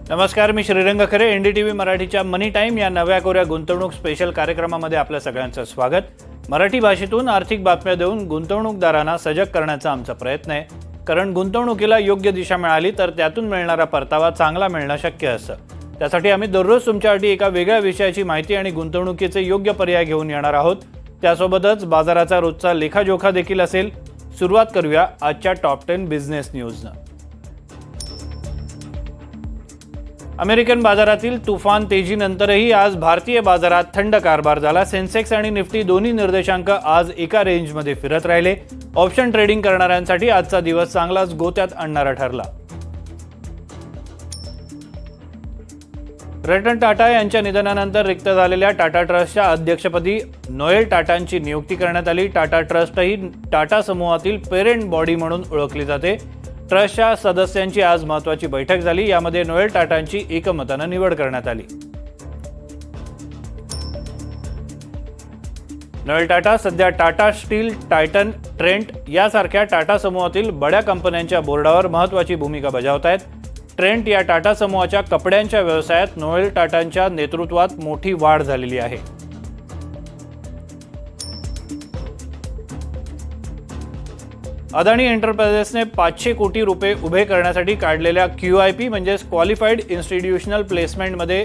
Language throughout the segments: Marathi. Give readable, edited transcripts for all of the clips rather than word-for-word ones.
नमस्कार, मी श्रीरंग खरे. NDTV मराठीच्या मनी टाइम या नव्या कोऱ्या गुंतवणूक स्पेशल कार्यक्रमामध्ये आपल्या सगळ्यांचं स्वागत. मराठी भाषेतून आर्थिक बातम्या देऊन गुंतवणूकदारांना सजग करण्याचा आमचा प्रयत्न आहे. कारण गुंतवणुकीला योग्य दिशा मिळाली तर त्यातून मिळणारा परतावा चांगला मिळणं शक्य असतं. त्यासाठी आम्ही दररोज तुमच्यासाठी एका वेगळ्या विषयाची माहिती आणि गुंतवणुकीचे योग्य पर्याय घेऊन येणार आहोत. त्यासोबतच बाजाराचा रोजचा लेखाजोखा देखील असेल. सुरुवात करूया आजच्या टॉप 10 बिझनेस न्यूजनं. अमेरिकन बाजारातील तुफान तेजीनंतरही आज भारतीय बाजारात थंड कारभार झाला. सेन्सेक्स आणि निफ्टी दोन्ही निर्देशांक आज एका रेंजमध्ये फिरत राहिले. ऑप्शन ट्रेडिंग करणाऱ्यांसाठी आजचा दिवस चांगलाच गोत्यात आणणारा ठरला. रतन टाटा यांच्या निधनानंतर रिक्त झालेल्या टाटा ट्रस्टच्या अध्यक्षपदी नोएल टाटांची नियुक्ती करण्यात आली. टाटा ट्रस्ट ही टाटा समूहातील पेरेंट बॉडी म्हणून ओळखली जाते. ट्रस्टच्या सदस्यांची आज महत्त्वाची बैठक झाली. यामध्ये नोएल टाटांची एकमतानं निवड करण्यात आली. नोएल टाटा सध्या टाटा स्टील, टायटन, ट्रेंट यासारख्या टाटा समूहातील बड्या कंपन्यांच्या बोर्डावर महत्त्वाची भूमिका बजावत आहेत. ट्रेंट या टाटा समूहाच्या कपड्यांच्या व्यवसायात नोएल टाटांच्या नेतृत्वात मोठी वाढ झालेली आहे. अदानी एंटरप्राइजेसने 500 कोटी रुपये उभे करण्यासाठी काढलेल्या QIP म्हणजेच क्वालिफाईड इन्स्टिट्यूशनल प्लेसमेंटमध्ये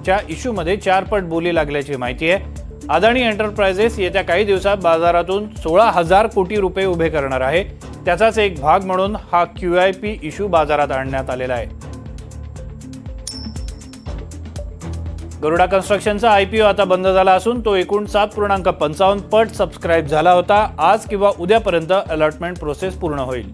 च्या इश्यूमध्ये 4 पट बोली लागल्याची माहिती आहे. अदानी एंटरप्राइजेस येत्या काही दिवसात बाजारातून 16,000 कोटी रुपये उभे करणार आहे. त्याचाच एक भाग म्हणून हा QIP इश्यू बाजारात आणण्यात आलेला आहे. गरुडा कन्स्ट्रक्शनचा IPO आता बंद झाला असून तो एकूण 7.55 पट सबस्क्राईब झाला होता. आज किंवा उद्यापर्यंत अलॉटमेंट प्रोसेस पूर्ण होईल.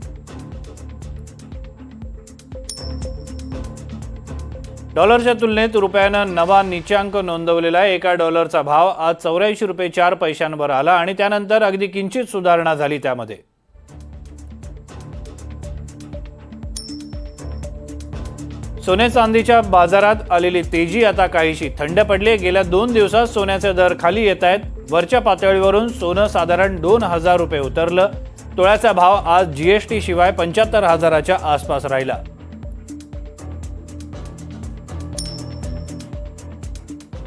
डॉलरच्या तुलनेत रुपयानं नवा नीचांक नोंदवलेला आहे. एका डॉलरचा भाव आज 84 रुपये 4 पैशांवर आला आणि त्यानंतर अगदी किंचित सुधारणा झाली. त्यामध्ये सोने चांदीच्या बाजारात आलेली तेजी आता काहीशी थंड पडली. गेल्या 2 दिवसात सोन्याचे दर खाली येत आहेत. वरच्या पातळीवरून सोनं साधारण 2,000 रुपये उतरलं. तोळ्याचा भाव आज GST शिवाय 75,000च्या आसपास राहिला.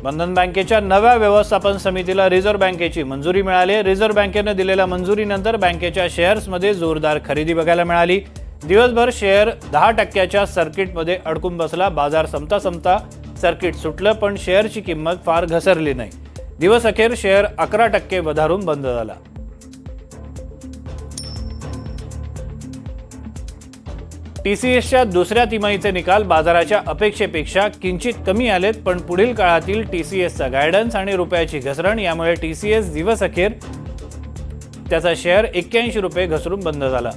बंधन बँकेच्या नव्या व्यवस्थापन समितीला रिझर्व्ह बँकेची मंजुरी मिळाली. रिझर्व्ह बँकेनं दिलेल्या मंजुरीनंतर बँकेच्या शेअर्समध्ये जोरदार खरेदी बघायला मिळाली. दिवसभर शेअर 10% सर्किटमध्ये अडकून बसला. बाजार संपता सर्किट सुटलं, पण शेअरची किंमत फार घसरली नाही. दिवस अखेर शेअर 11% वधारून बंद झाला. TCSच्या दुसऱ्या तिमाहीचे निकाल बाजाराच्या अपेक्षेपेक्षा किंचित कमी आलेत, पण पुढील काळातील TCSचा गायडन्स आणि रुपयाची घसरण यामुळे TCS दिवस अखेर त्याचा शेअर 81 रुपये घसरून बंद झाला.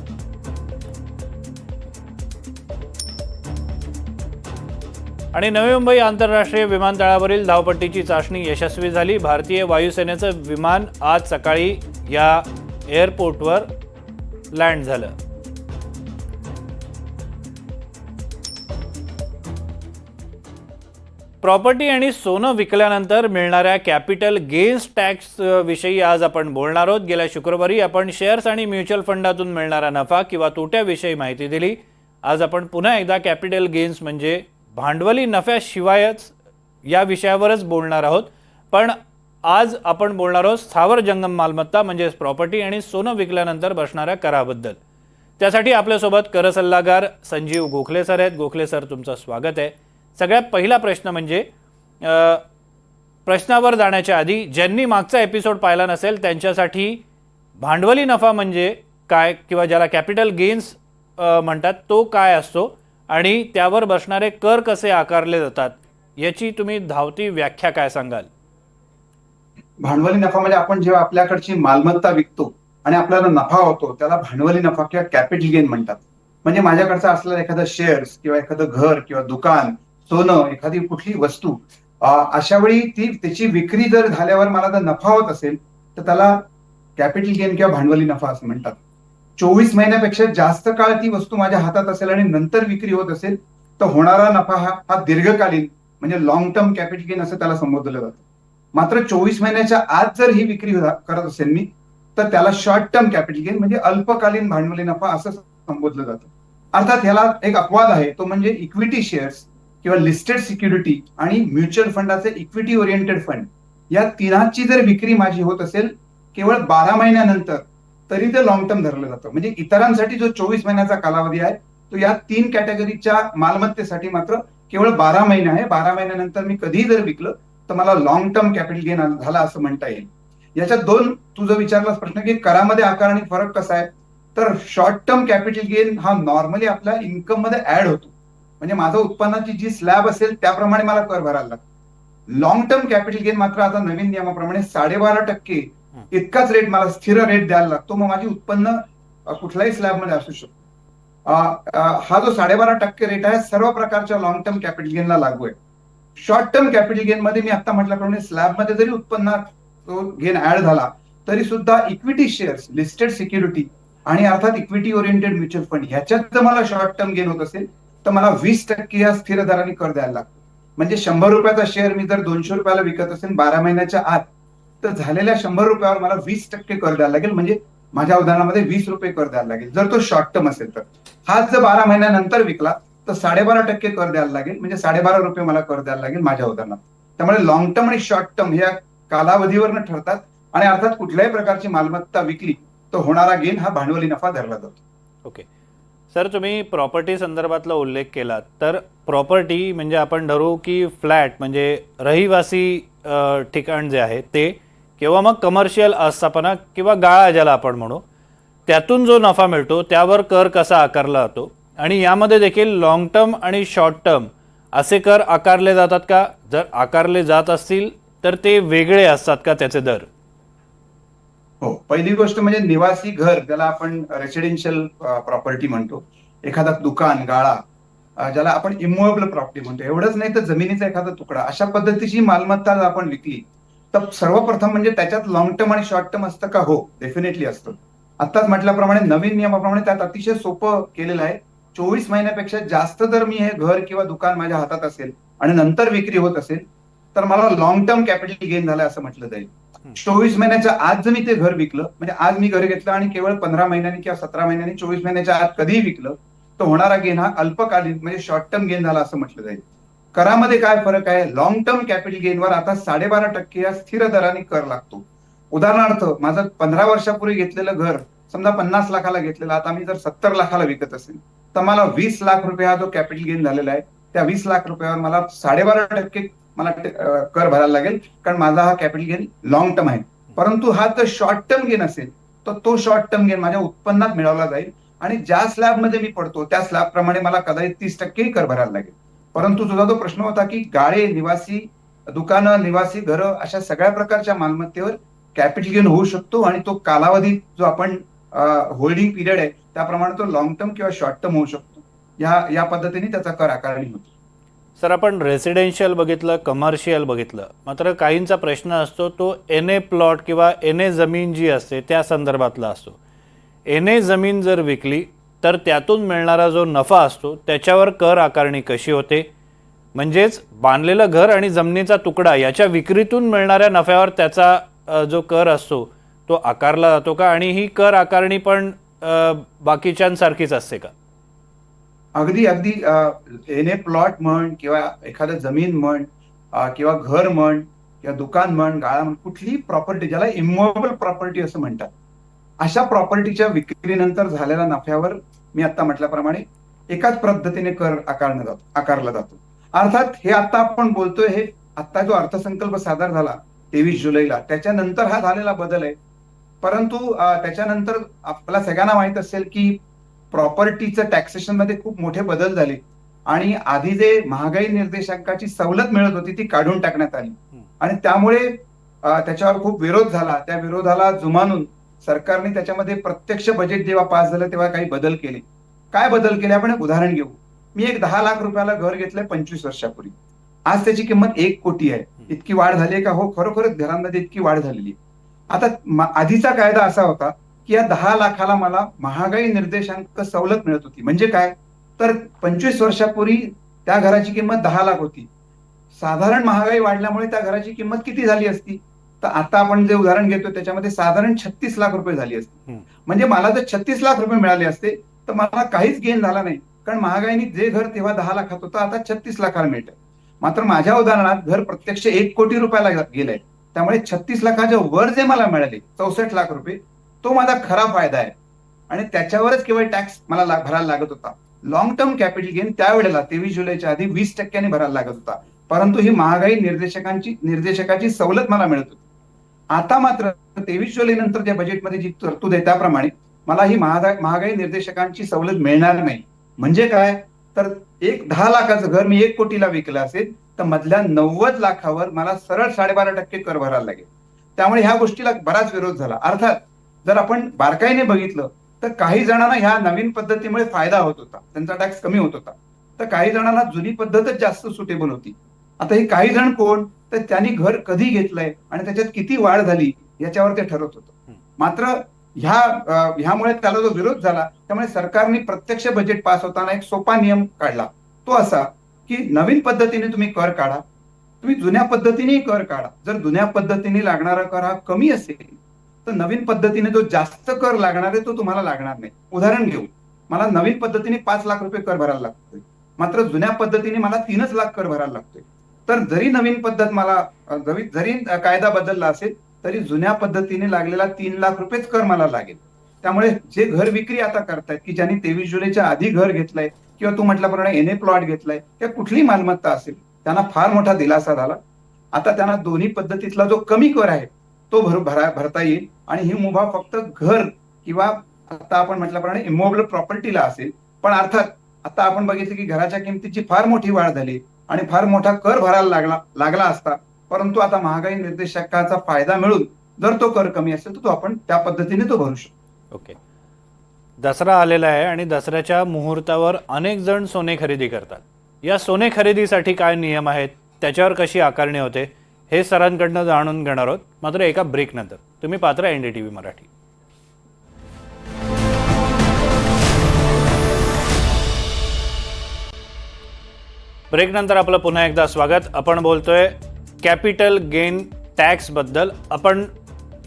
आणि नवी मुंबई आंतरराष्ट्रीय विमानतळावरील धावपट्टीची चाचणी यशस्वी झाली. भारतीय वायुसेनेचं विमान आज सकाळी या एअरपोर्टवर लँड झालं. प्रॉपर्टी आणि सोनं विकल्यानंतर मिळणाऱ्या कॅपिटल गेन्स टॅक्स विषयी आज आपण बोलणार आहोत. गेल्या शुक्रवारी आपण शेअर्स आणि म्युच्युअल फंडातून मिळणारा नफा किंवा तोट्याविषयी माहिती दिली. आज आपण पुन्हा एकदा कॅपिटल गेन्स म्हणजे भांडवली नफ्याशिवायच या विषयावरच बोलणार आहोत. पण आज आपण बोलणार आहोत स्थावर जंगम मालमत्ता म्हणजेच प्रॉपर्टी आणि सोनं विकल्यानंतर बसणाऱ्या कराबद्दल. त्यासाठी आपल्यासोबत कर सल्लागार संजीव गोखले सर आहेत. गोखले सर, तुमचं स्वागत आहे. सगळ्यात पहिला प्रश्न म्हणजे प्रश्नावर जाण्याच्या आधी ज्यांनी मागचा एपिसोड पाहिला नसेल त्यांच्यासाठी भांडवली नफा म्हणजे काय किंवा ज्याला कॅपिटल गेन्स म्हणतात तो काय असतो आणि त्यावर बसणारे कर कसे आकारले जातात याची तुम्ही धावती व्याख्या काय सांगाल? भांडवली नफा म्हणजे आपण जेव्हा आपल्याकडची मालमत्ता विकतो आणि आपल्याला नफा होतो त्याला भांडवली नफा किंवा कॅपिटल गेन म्हणतात. म्हणजे माझ्याकडचं असलेलं एखादं शेअर्स किंवा एखादं घर किंवा दुकान, सोनं, एखादी कुठली वस्तू, अशा वेळी त्याची विक्री जर झाल्यावर मला जर नफा होत असेल तर त्याला कॅपिटल गेन किंवा भांडवली नफा असं म्हणतात. 24 महिन्यापेक्षा जास्त काळ ती वस्तू माझ्या हातात असेल आणि नंतर विक्री होत असेल तर होणारा नफा हा दीर्घकालीन म्हणजे लॉंग टर्म कॅपिटल गेन असं त्याला संबोधलं जातं. मात्र 24 महिन्याच्या आत जर ही विक्री करत असेल मी तर त्याला शॉर्ट टर्म कॅपिटल गेन म्हणजे अल्पकालीन भांडवली नफा असं संबोधलं जातं. अर्थात ह्याला एक अपवाद आहे, तो म्हणजे इक्विटी शेअर्स किंवा लिस्टेड सिक्युरिटी आणि म्युच्युअल फंडाचे इक्विटी ओरिएंटेड फंड, या तिन्हाची जर विक्री माझी होत असेल केवळ 12 महिन्यानंतर, तरी ते लॉंग टर्म धरलं जातं. म्हणजे इतरांसाठी जो 24 महिन्याचा कालावधी आहे तो या 3 कॅटेगरीच्या मालमत्तेसाठी मात्र केवळ 12 महिने आहे. 12 महिन्यानंतर मी कधीही जर विकलं तर मला लॉंग टर्म कॅपिटल गेन झाला असं म्हणता येईल. याच्यात दोन, तुझं विचारलास प्रश्न की करामध्ये आकारणी फरक कसा आहे, तर शॉर्ट टर्म कॅपिटल गेन हा नॉर्मली आपल्या इन्कम मध्ये ऍड होतो. म्हणजे माझं उत्पन्नाची जी स्लॅब असेल त्याप्रमाणे मला कर भरायला लागतो. लॉंग टर्म कॅपिटल गेन मात्र आता नवीन नियमाप्रमाणे 12.5% इतकाच रेट मला स्थिर रेट द्यायला लागतो. मग माझी उत्पन्न कुठल्याही स्लॅब मध्ये असू शकतो. हा जो 12.5% रेट आहे सर्व प्रकारच्या लॉंग टर्म कॅपिटल गेनला लागू आहे. शॉर्ट टर्म कॅपिटल गेन मध्ये मी आता म्हटल्याप्रमाणे स्लॅब मध्ये जरी उत्पन्नात तो गेन ऍड झाला तरी सुद्धा इक्विटी शेअर्स, लिस्टेड सिक्युरिटी आणि अर्थात इक्विटी ओरिएंटेड म्युच्युअल फंड ह्याच्यात जर मला शॉर्ट टर्म गेन होत असेल तर मला 20% या स्थिर दराने कर द्यायला लागतो. म्हणजे 100 रुपयाचा शेअर मी जर 200 रुपयाला विकत असेल 12 महिन्याच्या आत, तर झालेल्या 100 रुपयावर मला 20% कर द्यायला लागेल. म्हणजे माझ्या उदाहरणामध्ये 20 रुपये कर द्यायला लागेल जर तो शॉर्ट टर्म असेल तर. हाच जर 12 महिन्यानंतर विकला तर 12.5% कर द्यायला लागेल. म्हणजे 12.5 रुपये मला कर द्यायला लागेल माझ्या उदाहरणात. त्यामुळे लॉंग टर्म आणि शॉर्ट टर्म या कालावधीवर ठरतात आणि अर्थात कुठल्याही प्रकारची मालमत्ता विकली तर होणारा गेन हा भांडवली नफा धरला जातो. ओके सर, तुम्ही प्रॉपर्टी संदर्भातला उल्लेख केला, तर प्रॉपर्टी म्हणजे आपण धरू की फ्लॅट म्हणजे रहिवासी ठिकाण जे आहे ते, किंवा मग कमर्शियल आस्थापना किंवा गाळा ज्याला आपण म्हणू, त्यातून जो नफा मिळतो त्यावर कर कसा आकारला जातो, आणि यामध्ये देखील लॉंग टर्म आणि शॉर्ट टर्म असे कर आकारले जातात का? जर आकारले जात असतील तर ते वेगळे असतात का त्याचे दर? हो, पहिली गोष्ट म्हणजे निवासी घर, ज्याला आपण रेसिडेन्शियल प्रॉपर्टी म्हणतो. एखादा दुकान, गाळा, ज्याला आपण इमूव्हेबल प्रॉपर्टी म्हणतो. एवढंच नाही तर जमिनीचा एखादा तुकडा, अशा पद्धतीची मालमत्ता जर आपण विकली तर सर्वप्रथम म्हणजे त्याच्यात लॉंग टर्म आणि शॉर्ट टर्म असतं का? हो, डेफिनेटली असतं. आत्ताच म्हटल्याप्रमाणे नवीन नियमाप्रमाणे त्यात अतिशय सोपं केलेलं आहे. 24 महिन्यापेक्षा जास्त जर मी हे घर किंवा दुकान माझ्या हातात असेल आणि नंतर विक्री होत असेल तर मला लॉंग टर्म कॅपिटल गेन झालं असं म्हटलं जाईल. 24 महिन्याच्या आत जर मी ते घर विकलं, म्हणजे आज मी घर घेतलं आणि केवळ 15 महिन्यांनी किंवा 17 महिन्यांनी 24 महिन्याच्या आत कधीही विकलं तर होणारा गेन हा अल्पकालीन म्हणजे शॉर्ट टर्म गेन झाला असं म्हटलं जाईल. करामध्ये काय फरक आहे? लॉंग टर्म कॅपिटल गेनवर आता 12.5% या स्थिर दराने कर लागतो. उदाहरणार्थ, माझं 15 वर्षापूर्वी घेतलेलं घर समजा 50 लाखाला घेतलेलं, आता मी जर 70 लाखाला विकत असेल तर मला 20 लाख रुपये हा जो कॅपिटल गेन झालेला आहे त्या 20 लाख रुपयावर मला 12.5% मला कर भरायला लागेल, कारण माझा हा कॅपिटल गेन लॉंग टर्म आहे. परंतु हा जर शॉर्ट टर्म गेन असेल तर तो शॉर्ट टर्म गेन माझ्या उत्पन्नात मिळवला जाईल आणि ज्या स्लॅब मध्ये मी पडतो त्या स्लॅब प्रमाणे मला कदाचित 30% कर भरायला लागेल. परंतु तुझा जो प्रश्न होता की गाळे, निवासी दुकानं, निवासी घरं, अशा सगळ्या प्रकारच्या मालमत्तेवर कॅपिटल गेन होऊ शकतो आणि तो कालावधी जो आपण होल्डिंग पिरियड आहे त्याप्रमाणे तो लॉंग टर्म किंवा शॉर्ट टर्म होऊ शकतो. या पद्धतीने त्याचा कर आकारणी होतो. सर, आपण रेसिडेन्शियल बघितलं, कमर्शियल बघितलं, मात्र काहींचा प्रश्न असतो तो एन ए प्लॉट किंवा एन ए जमीन जी असते त्या संदर्भातला असतो. एन ए जमीन जर विकली तर त्यातून मिळणारा जो नफा असतो त्याच्यावर कर आकारणी कशी होते? म्हणजेच बांधलेलं घर आणि जमिनीचा तुकडा याच्या विक्रीतून मिळणाऱ्या नफ्यावर त्याचा जो कर असतो तो आकारला जातो का? आणि ही कर आकारणी पण बाकीच्यांसारखीच असते का? अगदी अगदी एन ए प्लॉट म्हण किंवा एखादं जमीन म्हण किंवा घर म्हण किंवा दुकान म्हण, गाळा म्हण, कुठलीही प्रॉपर्टी ज्याला इमूव्हेबल प्रॉपर्टी असं म्हणतात, अशा प्रॉपर्टीच्या विक्रीनंतर झालेल्या नफ्यावर मी आता म्हटल्याप्रमाणे एकाच पद्धतीने कर आकारला जातो. अर्थात हे आता आपण बोलतोय, हे आता जो अर्थसंकल्प सादर झाला 23 जुलैला, त्याच्यानंतर हा झालेला बदल आहे. परंतु त्याच्यानंतर आपल्याला सगळ्यांना माहित असेल की प्रॉपर्टीचं टॅक्सेशन मध्ये खूप मोठे बदल झाले आणि आधी जे महागाई निर्देशांकाची सवलत मिळत होती ती काढून टाकण्यात आली आणि त्यामुळे त्याच्यावर खूप विरोध झाला. त्या विरोधाला जुमानून सरकारने त्याच्यामध्ये प्रत्यक्ष बजेट जेव्हा पास झालं तेव्हा काही बदल केले. काय बदल केले आपण एक उदाहरण घेऊ. मी एक 10 लाख रुपयाला घर घेतलंय 25 वर्षापूर्वी. आज त्याची किंमत 1 कोटी आहे. इतकी वाढ झाली आहे का? हो, खरोखरच घरांमध्ये इतकी वाढ झालेली आहे. आता आधीचा कायदा असा होता की या 10 लाखाला मला महागाई निर्देशांक सवलत मिळत होती. म्हणजे काय? तर 25 वर्षापूर्वी त्या घराची किंमत 10 लाख होती. साधारण महागाई वाढल्यामुळे त्या घराची किंमत किती झाली असती? तर आता आपण जे उदाहरण घेतो त्याच्यामध्ये साधारण 36 लाख रुपये झाली असती. म्हणजे मला जर 36 लाख रुपये मिळाले असते तर मला काहीच गेन झाला नाही, कारण महागाईने जे घर तेव्हा 10 लाखात होतं आता 36 लाखाला मिळतंय. मात्र माझ्या उदाहरणात घर प्रत्यक्ष 1 कोटी रुपयाला गेलंय. त्यामुळे 36 लाखाच्या वर जे मला मिळाले 64 लाख रुपये, तो माझा खरा फायदा आहे. आणि त्याच्यावरच केवळ टॅक्स मला भरायला लागत होता. लॉंग टर्म कॅपिटल गेन त्यावेळेला 23 जुलैच्या आधी 20% भरायला लागत होता. परंतु ही महागाई निर्देशकाची सवलत मला मिळत होती. आता मात्र 23 जुलै नंतर ज्या बजेटमध्ये जी तरतूद आहे त्याप्रमाणे मला ही महागाई निर्देशकांची सवलत मिळणार नाही. म्हणजे काय, तर 10 लाखाचं घर मी 1 कोटीला विकलं असेल तर मधल्या 90 लाखावर मला सरळ 12.5% कर भरायला लागेल. त्यामुळे ह्या गोष्टीला बराच विरोध झाला. अर्थात जर आपण बारकाईने बघितलं तर काही जणांना ह्या नवीन पद्धतीमुळे फायदा होत होता, त्यांचा टॅक्स कमी होत होता. तर काही जणांना जुनी पद्धतच जास्त सुटेबल होती. आता हे काही जण कोण, तर त्यांनी घर कधी घेतलंय आणि त्याच्यात किती वाढ झाली याच्यावर ते ठरत होतं. मात्र ह्यामुळे त्याला जो विरोध झाला त्यामुळे सरकारने प्रत्यक्ष बजेट पास होताना एक सोपा नियम काढला. तो असा की नवीन पद्धतीने तुम्ही कर काढा, तुम्ही जुन्या पद्धतीनेही कर काढा. जर जुन्या पद्धतीने लागणारा कर हा कमी असेल तर नवीन पद्धतीने जो जास्त कर लागणार आहे तो तुम्हाला लागणार नाही. उदाहरण घेऊ, मला नवीन पद्धतीने 5 लाख रुपये कर भरायला लागतोय, मात्र जुन्या पद्धतीने मला 3च लाख कर भरायला लागतोय. तर जरी नवीन पद्धत मला जरी कायदा बदलला असेल तरी जुन्या पद्धतीने लागलेला 3 लाख रुपयेच कर मला लागेल. त्यामुळे जे घर विक्री आता करतायत की ज्यांनी 23 जुलैच्या आधी घर घेतलंय किंवा तू म्हटल्याप्रमाणे एनए प्लॉट घेतलाय किंवा कुठली मालमत्ता असेल, त्यांना फार मोठा दिलासा झाला. आता त्यांना दोन्ही पद्धतीतला जो कमी कर आहे तो भरता येईल आणि ही मुभा फक्त घर किंवा आता आपण म्हटल्याप्रमाणे इमोबल प्रॉपर्टीला असेल. पण अर्थात आता आपण बघितलं की घराच्या किमतीची फार मोठी वाढ झाली आणि फार मोठा कर भरायला लागला असता. परंतु आता महागाई निर्देशकाचा फायदा मिळून जर तो कर कमी असेल तर तो आपण त्या पद्धतीने तो भरू शकतो. ओके. दसरा आलेला आहे आणि दसऱ्याच्या मुहूर्तावर अनेक जण सोने खरेदी करतात. या सोने खरेदीसाठी काय नियम आहेत, त्याच्यावर कशी आकारणी होते, हे सरांकडनं जाणून घेणार आहोत. मात्र एका ब्रेकनंतर. तुम्ही पाहता एनडीटीव्ही मराठी. ब्रेकनंतर आपलं पुन्हा एकदा स्वागत. आपण बोलतोय कॅपिटल गेन टॅक्स बद्दल. आपण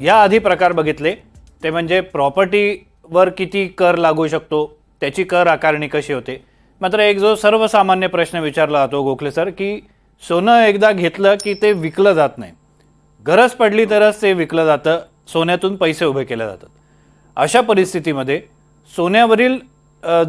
याआधी प्रकार बघितले ते म्हणजे प्रॉपर्टीवर किती कर लागू शकतो, त्याची कर आकारणी कशी होते. मात्र एक जो सर्वसामान्य प्रश्न विचारला जातो गोखले सर, की सोनं एकदा घेतलं की ते विकलं जात नाही, गरज पडली तरच ते विकलं जातं, सोन्यातून पैसे उभे केले जातात. अशा परिस्थितीमध्ये सोन्यावरील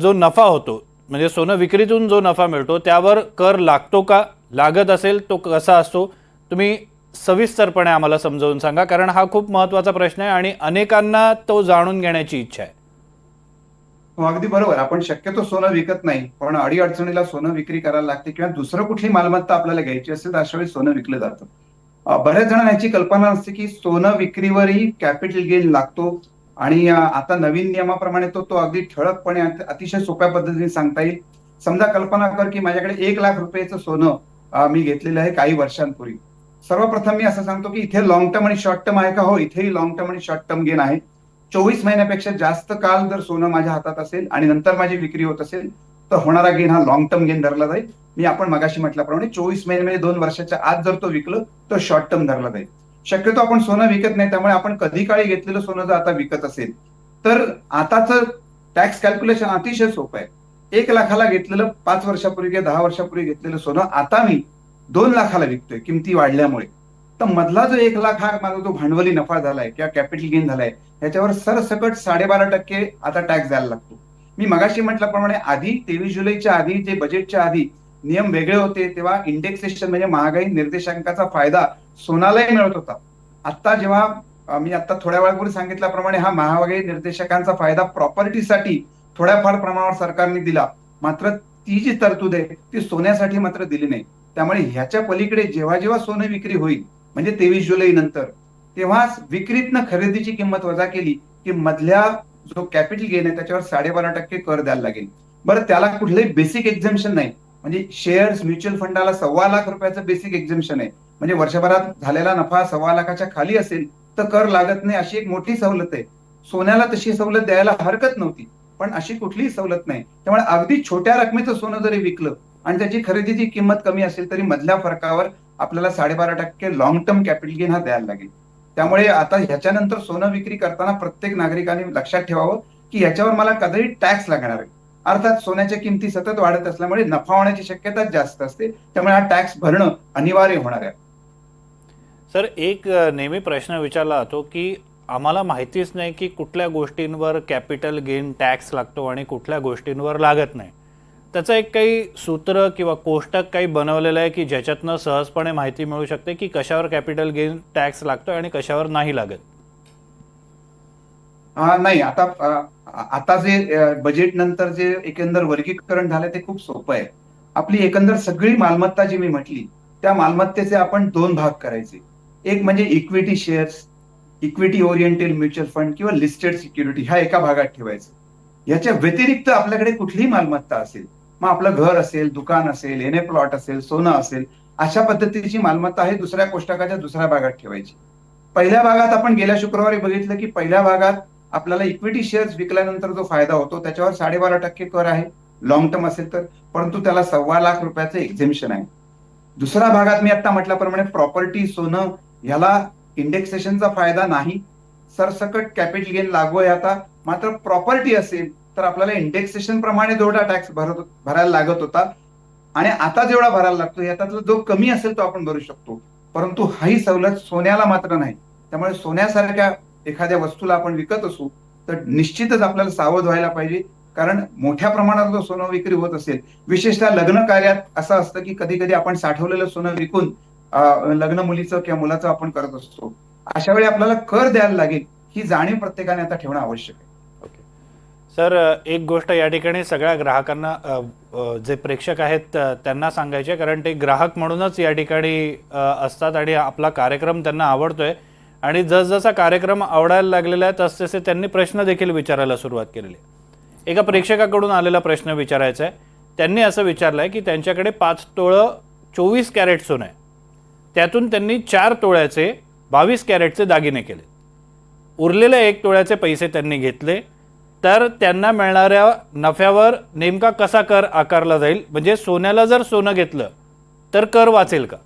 जो नफा होतो, म्हणजे सोनं विक्रीतून जो नफा मिळतो त्यावर कर लागतो का, लागत असेल तो कसा असतो, तुम्ही सविस्तरपणे आम्हाला समजावून सांगा. कारण हा खूप महत्त्वाचा प्रश्न आहे आणि अनेकांना तो जाणून घेण्याची इच्छा आहे. अगदी बरोबर. आपण शक्यतो सोनं विकत नाही, पण अडीअडचणीला सोनं विक्री करायला लागते किंवा दुसरं कुठली मालमत्ता आपल्याला घ्यायची असेल तर अशा वेळी सोनं विकलं जातं. बऱ्याच जणांना याची कल्पना नसते की सोनं विक्रीवरही कॅपिटल गेन लागतो आणि आता नवीन नियमाप्रमाणे तो अगदी ठळकपणे अतिशय सोप्या पद्धतीने सांगता येईल. समजा कल्पना कर की माझ्याकडे 1 लाख रुपयाचं सोनं मी घेतलेलं आहे काही वर्षांपूर्वी. सर्वप्रथम मी असं सांगतो की इथे लॉंग टर्म आणि शॉर्ट टर्म आहे का? हो, इथेही लॉंग टर्म आणि शॉर्ट टर्म गेन आहे. 24 महिन्यापेक्षा जास्त काळ जर सोनं माझ्या हातात असेल आणि नंतर माझी विक्री होत असेल तर होणारा गेन हा लॉंग टर्म गेन धरला जाईल. मी आपण मगाशी म्हटल्याप्रमाणे 24 महिने म्हणजे 2 वर्षाच्या आत जर तो विकलं तर शॉर्ट टर्म धरला जाईल. शक्यतो आपण सोनं विकत नाही, त्यामुळे आपण कधी काळी घेतलेलं सोनं जर आता विकत असेल तर आताचं टॅक्स कॅल्क्युलेशन अतिशय सोपं आहे. 1 लाखाला घेतलेलं 5 वर्षापूर्वी किंवा 10 वर्षापूर्वी घेतलेलं सोनं आता मी 2 लाखाला विकतोय किमती वाढल्यामुळे. तर मधला जो 1 लाख हा माझा जो भांडवली नफा झालाय किंवा कॅपिटल गेन झालाय त्याच्यावर सरसकट 12.5% आता टॅक्स द्यायला लागतो. मी मगाशी म्हटल्याप्रमाणे आधी 23 जुलैच्या आधी जे बजेटच्या आधी नियम वेगळे होते तेव्हा इंडेक्सेशन म्हणजे महागाई निर्देशांकाचा फायदा सोनालाही मिळत होता. आता जेव्हा मी आता थोड्या वेळापूर्वी सांगितल्याप्रमाणे हा महागाई निर्देशकांचा फायदा प्रॉपर्टीसाठी थोड्याफार प्रमाणावर सरकारने दिला, मात्र ती जी तरतूद आहे ती सोन्यासाठी मात्र दिली नाही. त्यामुळे ह्याच्या पलीकडे जेव्हा जेव्हा सोनं विक्री होईल म्हणजे 23 जुलै नंतर, तेव्हा विक्रीतनं खरेदीची किंमत वजा केली की मधल्या जो कॅपिटल गेन आहे त्याच्यावर 12.5% कर द्यायला लागेल. बरं, त्याला कुठलंही बेसिक एक्झम्पशन नाही. म्हणजे शेअर्स म्युच्युअल फंडाला 1.25 लाख रुपयाचं बेसिक एक्झम्पशन आहे. म्हणजे वर्षभरात झालेला नफा 1.25 लाखाच्या खाली असेल तर कर लागत नाही, अशी एक मोठी सवलत आहे. सोन्याला तशी सवलत द्यायला हरकत नव्हती, पण अशी कुठलीही सवलत नाही. त्यामुळे अगदी छोट्या रकमेचं सोनं जरी विकलं आणि त्याची खरेदीची किंमत कमी असेल तरी मधल्या फरकावर आपल्याला 12.5% लॉंग टर्म कॅपिटल गेन हा द्यायला लागेल. त्यामुळे आता ह्याच्यानंतर सोनं विक्री करताना प्रत्येक नागरिकाने लक्षात ठेवावं की याच्यावर मला कधीही टॅक्स लागणार आहे. अर्थात सोन्याच्या किमती सतत वाढत असल्यामुळे नफा होण्याची शक्यता जास्त असते, त्यामुळे हा टॅक्स भरणं अनिवार्य होणार आहे. सर, एक नेहमी प्रश्न विचारला जातो की आम्हाला माहितीच नाही की कुठल्या गोष्टींवर कॅपिटल गेन टॅक्स लागतो आणि कुठल्या गोष्टींवर लागत नाही. त्याचं एक काही सूत्र किंवा कोष्टक काही बनवलेलं आहे की ज्याच्यातनं सहजपणे माहिती मिळू शकते की कशावर कॅपिटल गेन टॅक्स लागतो आणि कशावर नाही लागत? नाही, आता जे बजेट नंतर जे एकंदर वर्गीकरण झालं ते खूप सोपं आहे. आपली एकंदर सगळी मालमत्ता जी मी म्हटली, त्या मालमत्तेचे आपण दोन भाग करायचे. एक म्हणजे equity shares, equity oriented mutual fund किंवा लिस्टेड सिक्युरिटी ह्या एका भागात ठेवायचं. याच्या व्यतिरिक्त आपल्याकडे कुठलीही मालमत्ता असेल, मग आपलं घर असेल, दुकान असेल, एन ए प्लॉट असेल, सोनं असेल, अशा पद्धतीची मालमत्ता आहे दुसऱ्या कोष्टकाच्या दुसऱ्या भागात ठेवायची. पहिल्या भागात आपण गेल्या शुक्रवारी बघितलं की पहिल्या भागात आपल्याला इक्विटी शेअर्स विकल्यानंतर जो फायदा होतो त्याच्यावर 12.5% कर आहे लॉंग टर्म असेल तर, परंतु त्याला ₹1,15,00,000 एक्झेम्पशन आहे. दुसऱ्या भागात मी आता म्हटल्याप्रमाणे प्रॉपर्टी, सोनं ह्याला इंडेक्सेशनचा फायदा नाही. सरसकट कॅपिटल गेन लागू आहे आता. मात्र प्रॉपर्टी असेल तर आपल्याला इंडेक्सेशन प्रमाणे जेवढा टॅक्स भरायला लागत होता आणि आता जेवढा भरायला लागतो याच्यातला जो कमी असेल तो आपण भरू शकतो, परंतु ही सवलत सोन्याला मात्र नाही. त्यामुळे सोन्यासारख्या एखाद्या वस्तूला आपण विकत असू तर निश्चितच आपल्याला सावध व्हायला पाहिजे, कारण मोठ्या प्रमाणात जो सोनं विक्री होत असेल, विशेषतः लग्न कार्यात असं असतं की कधी कधी आपण साठवलेलं सोनं विकून लग्न मुलीचं किंवा मुलाचं आपण करत असतो. अशा वेळी आपल्याला कर द्यायला लागेल ही जाणीव प्रत्येकाने आता ठेवणं आवश्यक आहे. ओके सर, एक गोष्ट या ठिकाणी सगळ्या ग्राहकांना जे प्रेक्षक आहेत त्यांना सांगायचे, कारण ते ग्राहक म्हणूनच या ठिकाणी असतात आणि आपला कार्यक्रम त्यांना आवडतोय आणि जसजसा कार्यक्रम आवडायला लागलेला आहे तसतसे त्यांनी प्रश्न देखील विचारायला सुरुवात केलेली आहे. एका प्रेक्षकाकडून आलेला प्रश्न विचारायचा आहे. त्यांनी असं विचारलं आहे की त्यांच्याकडे 5 तोळं 24 कॅरेट सोनं आहे, त्यातून त्यांनी 4 तोळ्याचे 22 कॅरेटचे दागिने केले, उरलेल्या 1 तोळ्याचे पैसे त्यांनी घेतले, तर त्यांना मिळणाऱ्या नफ्यावर नेमका कसा कर आकारला जाईल? म्हणजे सोन्याला जर सोनं घेतलं तर कर वाचेल का?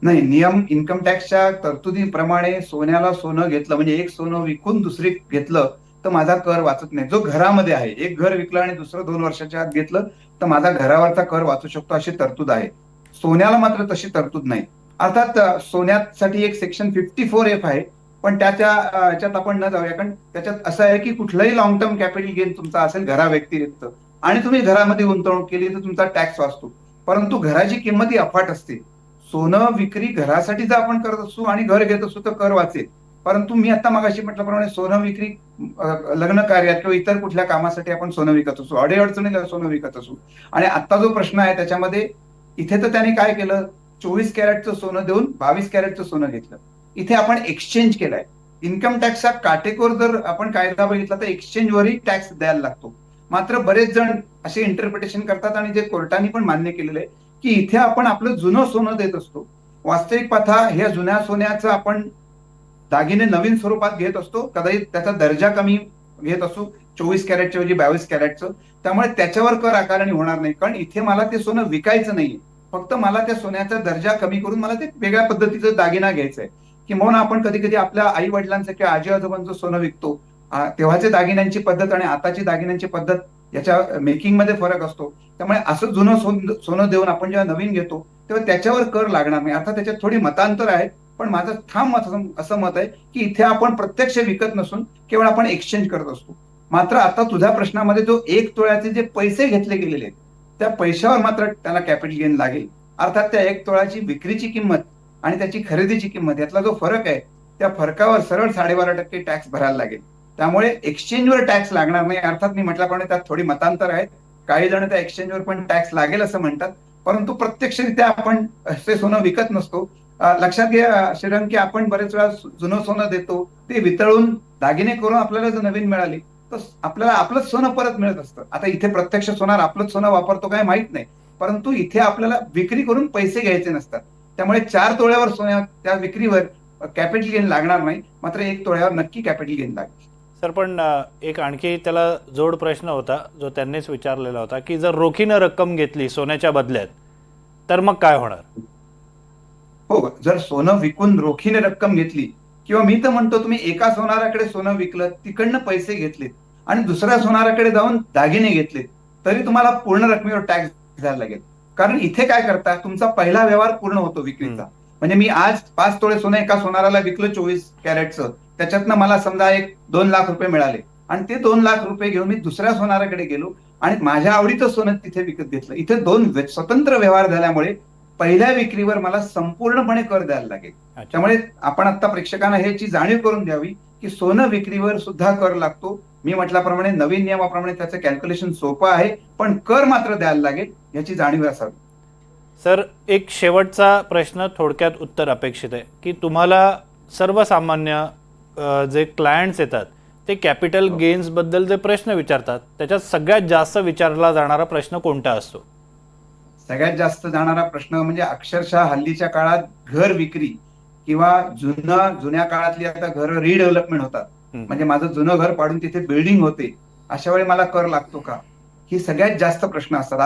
नाही, नियम इन्कम टॅक्सच्या तरतुदीप्रमाणे सोन्याला सोनं घेतलं म्हणजे एक सोनं विकून दुसरी घेतलं तर माझा कर वाचत नाही. जो घरामध्ये आहे, एक घर विकलं आणि दुसरं 2 वर्षाच्या आत घेतलं तर माझा घरावरचा कर वाचू शकतो अशी तरतूद आहे. सोन्याला मात्र तशी तरतूद नाही. अर्थात सोन्यासाठी एक सेक्शन 54F आहे, पण याच्यात आपण न जाऊया, कारण त्याच्यात असं आहे की कुठलंही लॉंग टर्म कॅपिटल गेन तुमचा असेल घरा व्यतिरिक्त आणि तुम्ही घरामध्ये गुंतवणूक केली तर तुमचा टॅक्स वाचतो, परंतु घराची किंमत ही अफाट असते. सोनं विक्री घरासाठी जर आपण करत असू आणि घर घेत असू तर कर वाचेल, परंतु मी आता मगाशी म्हटल्याप्रमाणे सोनं विक्री लग्न कार्यात किंवा इतर कुठल्या कामासाठी आपण सोनं विकत असू, अडीअडचणीला सोनं विकत असू, आणि आता जो प्रश्न आहे त्याच्यामध्ये इथे तर त्यांनी काय केलं, 24 कॅरेटचं सोनं देऊन 22 कॅरेटचं सोनं घेतलं. इथे आपण एक्सचेंज केलाय. इन्कम टॅक्सचा काटेकोर जर आपण कायदा बघितला तर एक्सचेंजवरही टॅक्स द्यायला लागतो. मात्र बरेच जण असे इंटरप्रिटेशन करतात आणि जे कोर्टाने पण मान्य केलेलं आहे की इथे आपण आपलं जुनं सोनं देत असतो. वास्तविक पाहता ह्या जुन्या सोन्याचं आपण दागिने नवीन स्वरूपात घेत असतो, कदाचित त्याचा दर्जा कमी घेत असू, 24 कॅरेटच्या ऐवजी 22 कॅरेटचं. त्यामुळे त्याच्यावर कर आकारणी होणार नाही, कारण इथे मला ते सोनं विकायचं नाहीये, फक्त मला त्या सोन्याचा दर्जा कमी करून मला ते वेगळ्या पद्धतीचं दागिना घ्यायचा आहे. किंवा आपण कधी कधी आपल्या आई वडिलांचं किंवा आजी आजोबांचं सोनं विकतो, तेव्हाचे दागिन्यांची पद्धत आणि आताची दागिन्यांची पद्धत याच्या मेकिंग मध्ये फरक असतो. त्यामुळे असं जुनं सोनं देऊन आपण जेव्हा नवीन घेतो तेव्हा त्याच्यावर कर लागणार नाही. अर्थात त्याच्यात थोडी मतांतर आहे, पण माझं ठाम असं मत आहे की इथे आपण प्रत्यक्ष विकत नसून केवळ आपण एक्सचेंज करत असतो. मात्र आता तुझ्या प्रश्नामध्ये जो 1 तोळ्याचे जे पैसे घेतले गेलेले आहेत त्या पैशावर मात्र त्याला कॅपिटल गेन लागेल. अर्थात त्या 1 तोळ्याची विक्रीची किंमत आणि त्याची खरेदीची किंमत यातला जो फरक आहे त्या फरकावर सरळ 12.5% टॅक्स भरायला लागेल. त्यामुळे एक्सचेंजवर टॅक्स लागणार नाही. अर्थात मी म्हटल्याप्रमाणे त्यात थोडी मतांतर आहेत. काही जण त्या एक्सचेंजवर पण टॅक्स लागेल असं म्हणतात, परंतु प्रत्यक्षरित्या आपण असे सोनं विकत नसतो. लक्षात घ्या श्रीरंग की आपण बरेच वेळा जुनं सोनं देतो, ते वितळून दागिने करून आपल्याला जर नवीन मिळाली तर आपल्याला आपलंच सोनं परत मिळत असतं. आता इथे प्रत्यक्ष सोनार आपलंच सोनं वापरतो काय माहित नाही, परंतु इथे आपल्याला विक्री करून पैसे घ्यायचे नसतात. त्यामुळे 4 तोळ्यावर सोन्या त्या विक्रीवर कॅपिटल गेन लागणार नाही, मात्र 1 तोळ्यावर नक्की कॅपिटल गेन लागेल. सर, पण एक आणखी त्याला जोड प्रश्न होता जो त्यांनीच विचारलेला होता की जर रोखीनं रक्कम घेतली सोन्याच्या बदल्यात तर मग काय होणार? हो, जर सोनं विकून रोखीने रक्कम घेतली, किंवा मी तर म्हणतो तुम्ही एका सोनाराकडे सोनं विकलं, तिकडनं पैसे घेतलेत आणि दुसऱ्या सोनाराकडे जाऊन दागिने घेतले तरी तुम्हाला पूर्ण रकमेवर टॅक्स द्यायला लागेल. कारण इथे काय करता, तुमचा पहिला व्यवहार पूर्ण होतो विक्रीचा. म्हणजे मी आज 5 तोळे सोनं एका सोनाराला विकलं 24 कॅरेटचं, त्याच्यातनं मला समजा एक 2 लाख रुपये मिळाले आणि ते 2 लाख रुपये घेऊन मी दुसऱ्या सोनाराकडे गेलो आणि माझ्या आवडीचं सोनं तिथे विकत घेतलं. इथे 2 स्वतंत्र व्यवहार झाल्यामुळे पहिल्या विक्रीवर मला संपूर्णपणे कर द्यायला लागेल. त्यामुळे आपण आता प्रेक्षकांना ह्याची जाणीव करून द्यावी की सोनं विक्रीवर सुद्धा कर लागतो. मी म्हटल्याप्रमाणे नवीन नियमाप्रमाणे त्याचं कॅल्क्युलेशन सोपं आहे, पण कर मात्र द्यायला लागेल याची जाणीव असावी. सर, एक शेवटचा प्रश्न, थोडक्यात उत्तर अपेक्षित आहे की तुम्हाला सर्वसामान्य जे क्लायंट्स येतात ते कॅपिटल गेन्स बद्दल जे प्रश्न विचारतात त्याच्यात सगळ्यात जास्त विचारला जाणारा प्रश्न कोणता असतो? सगळ्यात जास्त जाणारा प्रश्न म्हणजे अक्षरशः हल्लीच्या काळात घर विक्री किंवा जुन्या काळातली आता घर रिडेव्हलपमेंट होतात. म्हणजे माझं जुनं घर पाडून तिथे बिल्डिंग होते, अशा वेळी मला कर लागतो का, ही सगळ्यात जास्त प्रश्न असतात.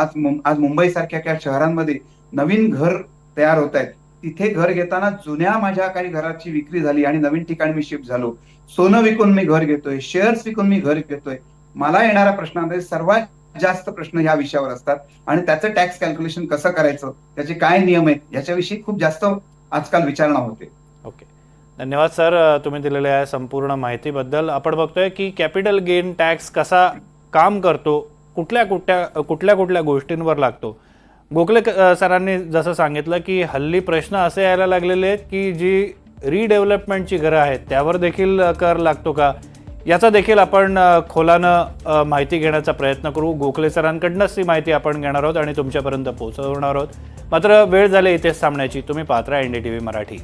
आज मुंबई सारख्या काही शहरांमध्ये नवीन घर तयार होत आहेत. तिथे घर घेताना जुन्या माझ्या काही घराची विक्री झाली आणि नवीन ठिकाणी मी शिफ्ट झालो, सोनं विकून मी घर घेतोय, शेअर्स विकून मी घर घेतोय. मला येणाऱ्या प्रश्नांमध्ये सर्वात जास्त प्रश्न या विषयावर असतात आणि त्याचं टॅक्स कॅल्क्युलेशन कसं करायचं, त्याचे काय नियम आहेत याच्याविषयी खूप जास्त आजकाल विचारणा होते. ओके, धन्यवाद सर, तुम्ही दिलेल्या या संपूर्ण माहितीबद्दल. आपण बघतोय की कॅपिटल गेन टॅक्स कसा काम करतो, कुठल्या गोष्टींवर लागतो. गोखले सरांनी जसं सांगितलं की हल्ली प्रश्न असे यायला लागलेले आहेत की जी रिडेव्हलपमेंटची घरं आहेत त्यावर देखील कर लागतो का, याचा देखील आपण खोलानं माहिती घेण्याचा प्रयत्न करू. गोखले सरांकडनंच ती माहिती आपण घेणार आहोत आणि तुमच्यापर्यंत पोहोचवणार आहोत. मात्र वेळ झाली इथेच थांबण्याची. तुम्ही पाहत राहा NDTV मराठी.